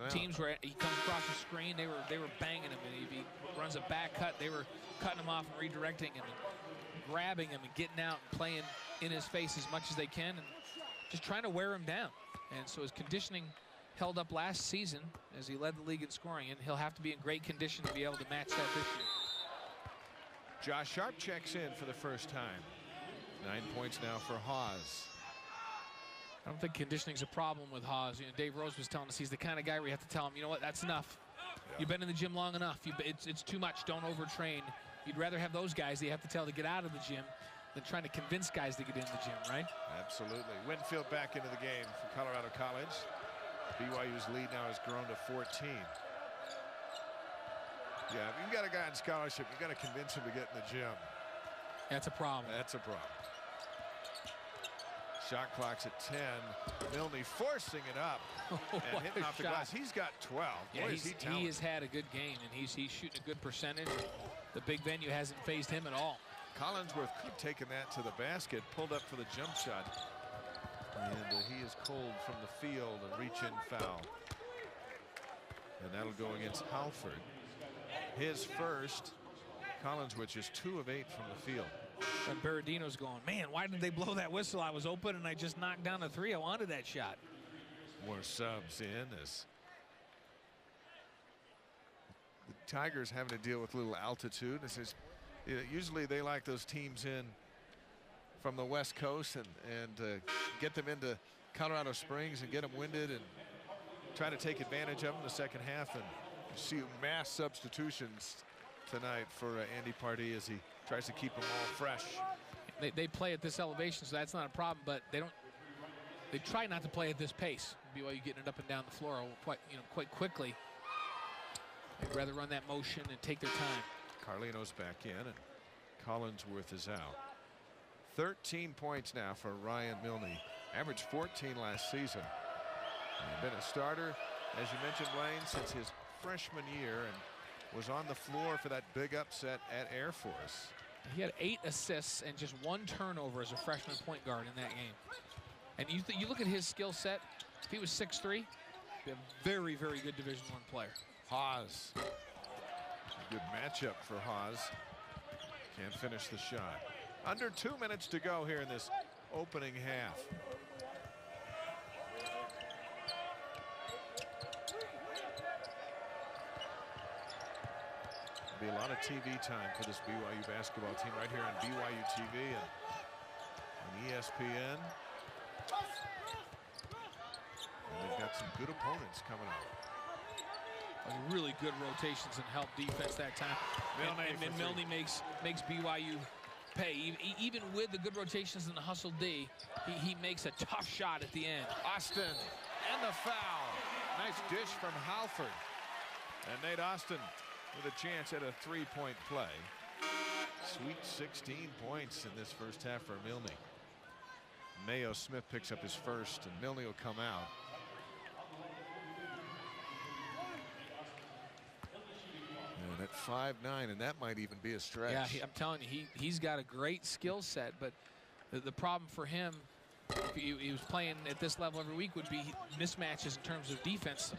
Teams where he comes across the screen, they were banging him, and if he runs a back cut, they were cutting him off and redirecting him and grabbing him and getting out and playing in his face as much as they can and just trying to wear him down. And so his conditioning held up last season as he led the league in scoring, and he'll have to be in great condition to be able to match that this year. Josh Sharp checks in for the first time. 9 points now for Haas. I don't think conditioning's a problem with Haas. You know, Dave Rose was telling us he's the kind of guy where you have to tell him, you know what, that's enough. Yeah. You've been in the gym long enough. It's too much. Don't overtrain. You'd rather have those guys that you have to tell to get out of the gym than trying to convince guys to get in the gym, right? Absolutely. Winfield back into the game for Colorado College. BYU's lead now has grown to 14. Yeah, if you've got a guy on scholarship, you've got to convince him to get in the gym. That's a problem. That's a problem. Shot clock's at 10. Milne forcing it up and hitting off the glass. He's got 12. Yeah, Boy, he has had a good game, and he's shooting a good percentage. The big venue hasn't fazed him at all. Collinsworth could have taken that to the basket, pulled up for the jump shot. And he is cold from the field, and reach-in foul. And that'll go against Halford. His first. Collinsworth is 2 of 8 from the field. And Berardino's going, man, why did they blow that whistle? I was open and I just knocked down a 3. I wanted that shot. More subs in as the Tigers having to deal with a little altitude. This is, usually they like those teams in from the West Coast and get them into Colorado Springs and get them winded and try to take advantage of them in the second half. And you see mass substitutions tonight for Andy Pardee as he tries to keep them all fresh. They play at this elevation, so that's not a problem, but they don't. they try not to play at this pace. BYU getting it up and down the floor quite quickly. They'd rather run that motion and take their time. Carlino's back in, and Collinsworth is out. 13 points now for Ryan Milne. Averaged 14 last season. He's been a starter, as you mentioned, Blaine, since his freshman year, and was on the floor for that big upset at Air Force. He had 8 assists and just 1 turnover as a freshman point guard in that game. And you look at his skill set. If he was 6'3", be a very, very good Division I player. Haas. A good matchup for Haas. Can't finish the shot. Under 2 minutes to go here in this opening half. Be a lot of TV time for this BYU basketball team right here on BYU TV and ESPN. And they've got some good opponents coming up. Really good rotations and help defense that time. And Milne makes BYU pay. Even with the good rotations in the hustle D, he makes a tough shot at the end. Austin and the foul. Nice dish from Halford. And Nate Austin with a chance at a 3-point play. Sweet 16 points in this first half for Milne. Mayo Smith picks up his first, and Milne will come out. And at 5'9", and that might even be a stretch. Yeah, I'm telling you, he's got a great skill set, but the problem for him, if he was playing at this level every week, would be mismatches in terms of defense.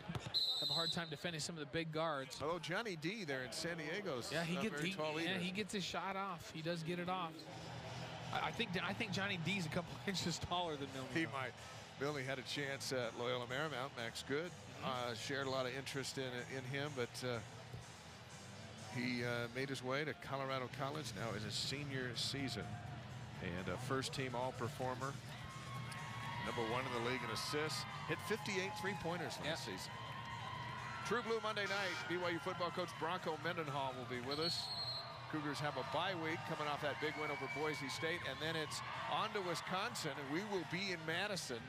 Have a hard time defending some of the big guards. Although Johnny D there in San Diego's he gets his shot off. He does get it off. I think Johnny D's a couple inches taller than Milne. He might. Milne had a chance at Loyola Marymount. Max Good shared a lot of interest in him, but he made his way to Colorado College now in his senior season, and a first-team All-Performer. #1 in the league in assists. Hit 58 3-pointers last season. True Blue Monday night. BYU football coach Bronco Mendenhall will be with us. Cougars have a bye week coming off that big win over Boise State, and then it's on to Wisconsin, and we will be in Madison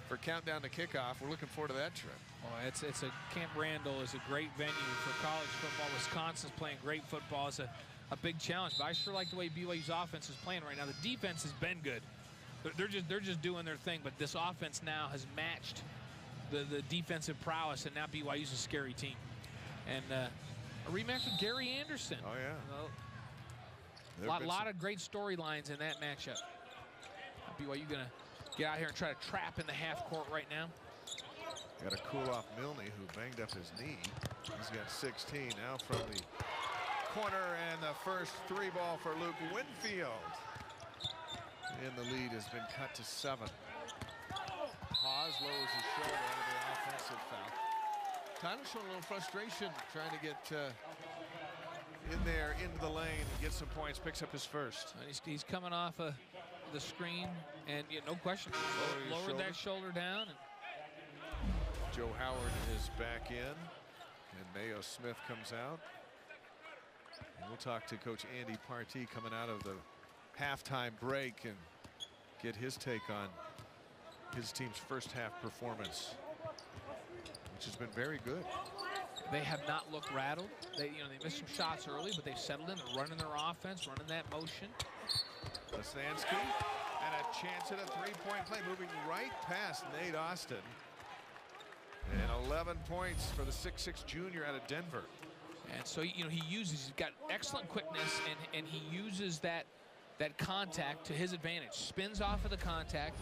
for countdown to kickoff. We're looking forward to that trip. Oh, it's a Camp Randall is a great venue for college football. Wisconsin's playing great football. It's a big challenge, but I sure like the way BYU's offense is playing right now. The defense has been good. They're just doing their thing, but this offense now has matched the defensive prowess, and now BYU's a scary team. And a rematch with Gary Anderson. Oh yeah. A lot of great storylines in that matchup. BYU gonna get out here and try to trap in the half court right now. Got to cool off Milne, who banged up his knee. He's got 16 now from the corner, and the first 3 ball for Luke Winfield. And the lead has been cut to 7. Haas lowers his shoulder out of the offensive foul. Tyler showing a little frustration trying to get in there into the lane and get some points. Picks up his first. And he's coming off the screen, and no question, lowered that shoulder down. And Joe Howard is back in, and Mayo Smith comes out. And we'll talk to Coach Andy Partee coming out of the halftime break and get his take on his team's first half performance, which has been very good. They have not looked rattled. They missed some shots early, but they've settled in. They're running their offense, running that motion. Lasansky, and a chance at a 3-point play, moving right past Nate Austin. And 11 points for the 6'6" junior out of Denver. And so, he's got excellent quickness, and he uses that contact to his advantage. Spins off of the contact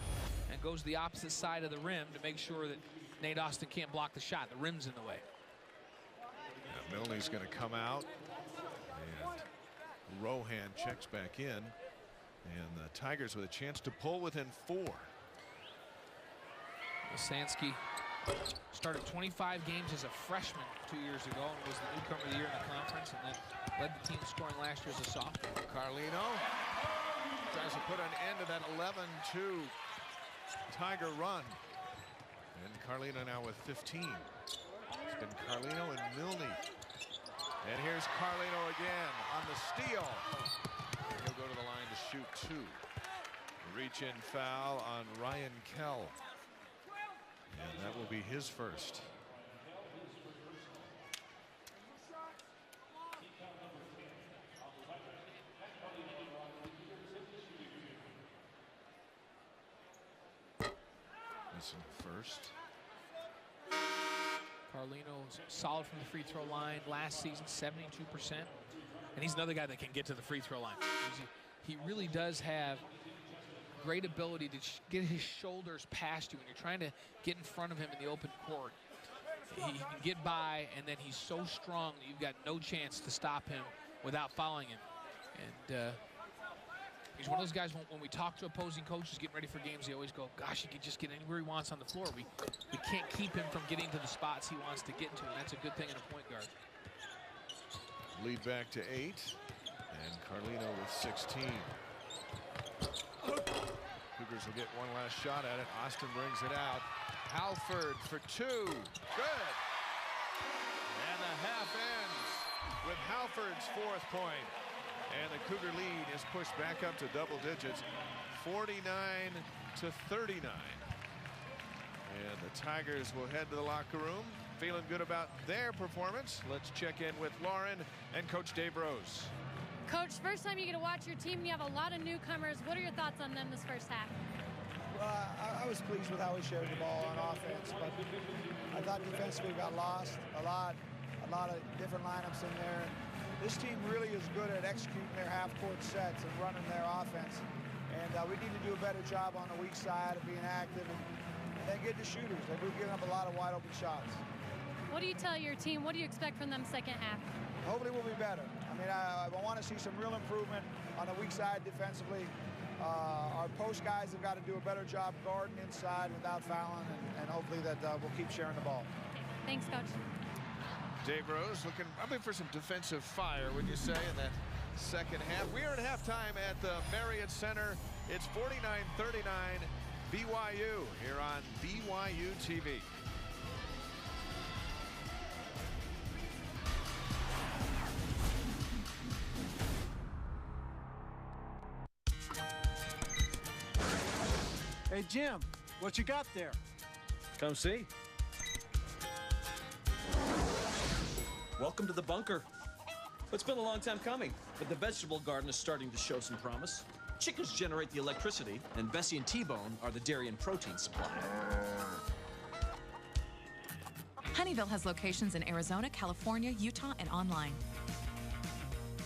and goes the opposite side of the rim to make sure that Nate Austin can't block the shot. The rim's in the way. Now Milne's going to come out, and Rohan checks back in, and the Tigers with a chance to pull within 4. Lasansky started 25 games as a freshman 2 years ago and was the newcomer of the year in the conference, and then led the team scoring last year as a sophomore. Carlino tries to put an end to that 11-2 Tiger run. And Carlino now with 15. It's been Carlino and Milne. And here's Carlino again on the steal. And he'll go to the line to shoot 2. Reach-in foul on Ryan Kell. his first. Missing first. Carlino's solid from the free throw line. Last season, 72%. And he's another guy that can get to the free throw line. He really does have great ability to get his shoulders past you when you're trying to get in front of him in the open court. He can get by, and then he's so strong that you've got no chance to stop him without fouling him. And he's one of those guys, when we talk to opposing coaches getting ready for games, they always go, gosh, he can just get anywhere he wants on the floor. We can't keep him from getting to the spots he wants to get to, and that's a good thing in a point guard. Lead back to 8, and Carlino with 16. Cougars will get one last shot at it. Austin brings it out. Halford for 2. Good. And the half ends with Halford's 4th point. And the Cougar lead is pushed back up to double digits, 49-39. And the Tigers will head to the locker room, feeling good about their performance. Let's check in with Lauren and Coach Dave Rose. Coach, first time you get to watch your team, and you have a lot of newcomers. What are your thoughts on them this first half? Well, I was pleased with how we shared the ball on offense, but I thought defensively we got lost a lot of different lineups in there. This team really is good at executing their half-court sets and running their offense. And we need to do a better job on the weak side of being active and then get the shooters. They've been giving up a lot of wide-open shots. What do you tell your team? What do you expect from them second half? Hopefully we'll be better. I mean, I want to see some real improvement on the weak side defensively. Our post guys have got to do a better job guarding inside without fouling, and hopefully that we'll keep sharing the ball. Okay. Thanks, Coach. Dave Rose looking probably for some defensive fire, would you say, in that second half? We are at halftime at the Marriott Center. It's 49-39 BYU here on BYU TV. Hey, Jim, what you got there? Come see. Welcome to the bunker. It's been a long time coming, but the vegetable garden is starting to show some promise. Chickens generate the electricity, and Bessie and T-Bone are the dairy and protein supply. Honeyville has locations in Arizona, California, Utah, and online.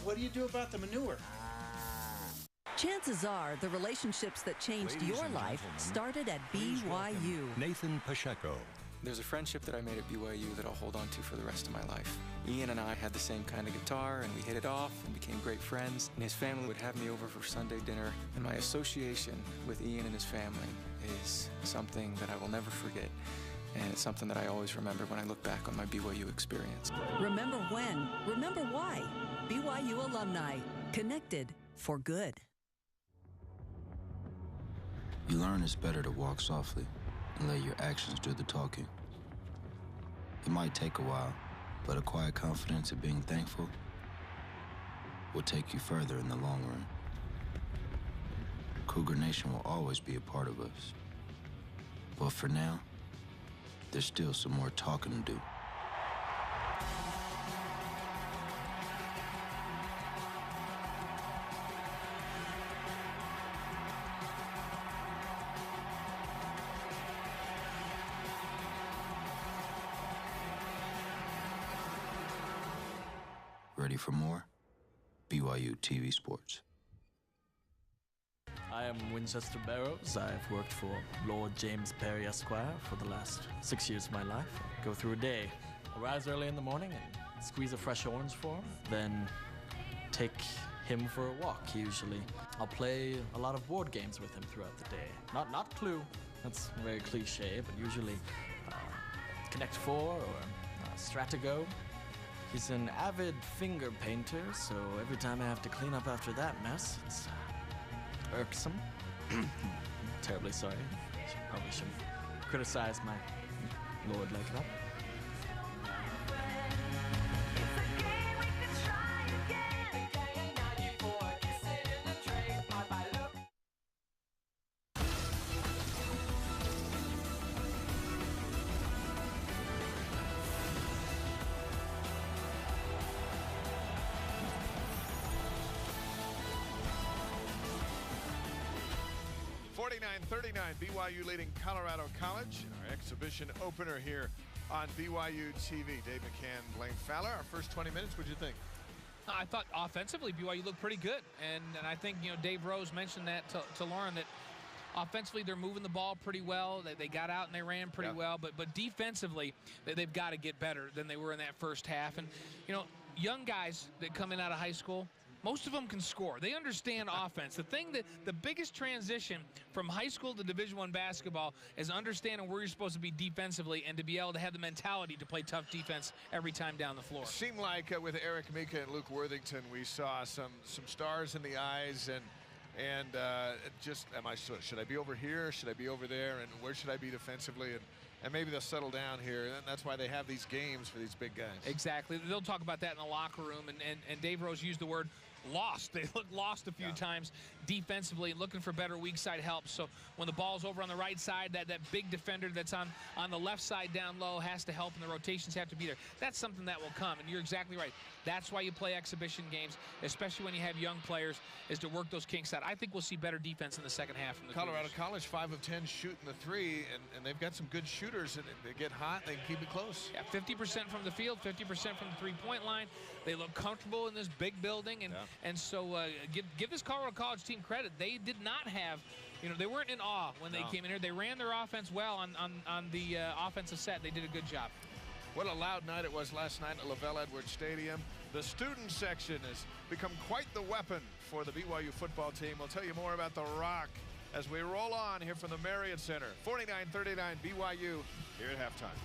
What do you do about the manure? Chances are the relationships that changed your life started at BYU. Nathan Pacheco. There's a friendship that I made at BYU that I'll hold on to for the rest of my life. Ian and I had the same kind of guitar, and we hit it off and became great friends. And his family would have me over for Sunday dinner. And my association with Ian and his family is something that I will never forget. And it's something that I always remember when I look back on my BYU experience. Remember when, remember why. BYU alumni, connected for good. You learn it's better to walk softly and let your actions do the talking. It might take a while, but a quiet confidence in being thankful will take you further in the long run. Cougar Nation will always be a part of us. But for now, there's still some more talking to do. Ready for more? BYU TV Sports. I am Winchester Barrows. I've worked for Lord James Perry Esquire for the last 6 years of my life. I go through a day. I rise early in the morning and squeeze a fresh orange for him, then take him for a walk, usually. I'll play a lot of board games with him throughout the day. Not Clue, that's very cliche, but usually Connect 4 or Stratago. He's an avid finger painter, so every time I have to clean up after that mess, it's irksome. Terribly sorry. Probably shouldn't criticize my lord like that. 49-39, BYU leading Colorado College. Our exhibition opener here on BYU TV. Dave McCann, Blaine Fowler. Our first 20 minutes, what'd you think? I thought offensively BYU looked pretty good, and I think Dave Rose mentioned that to Lauren, that offensively they're moving the ball pretty well. They got out and they ran pretty well, but defensively they've got to get better than they were in that first half. And young guys that come in out of high school, most of them can score. They understand offense. The biggest transition from high school to Division I basketball is understanding where you're supposed to be defensively and to be able to have the mentality to play tough defense every time down the floor. It seemed like with Eric Mika and Luke Worthington, we saw some stars in the eyes, and just should I be over here? Should I be over there? And where should I be defensively? And maybe they'll settle down here, and that's why they have these games for these big guys. Exactly. They'll talk about that in the locker room, and Dave Rose used the word lost. They looked lost a few times defensively, looking for better weak side help. So when the ball's over on the right side, that big defender that's on the left side down low has to help, and the rotations have to be there. That's something that will come, and you're exactly right. That's why you play exhibition games, especially when you have young players, is to work those kinks out. I think we'll see better defense in the second half from the Colorado College, 5 of 10 shooting the three, and they've got some good shooters, and they get hot, they can keep it close. Yeah, 50% from the field, 50% from the three-point line. They look comfortable in this big building, and so give this Colorado College team credit. They did not have, they weren't in awe when they came in here. They ran their offense well on the offensive set. They did a good job. What a loud night it was last night at LaVell Edwards Stadium. The student section has become quite the weapon for the BYU football team. We'll tell you more about the Rock as we roll on here from the Marriott Center. 49-39 BYU here at halftime.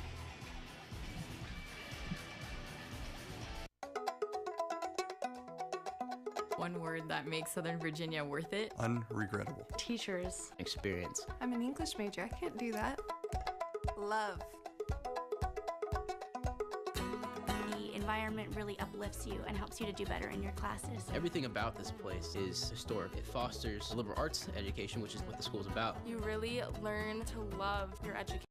One word that makes Southern Virginia worth it. Unregrettable. Teachers. Experience. I'm an English major. I can't do that. Love. The environment really uplifts you and helps you to do better in your classes. Everything about this place is historic. It fosters a liberal arts education, which is what the school's about. You really learn to love your education.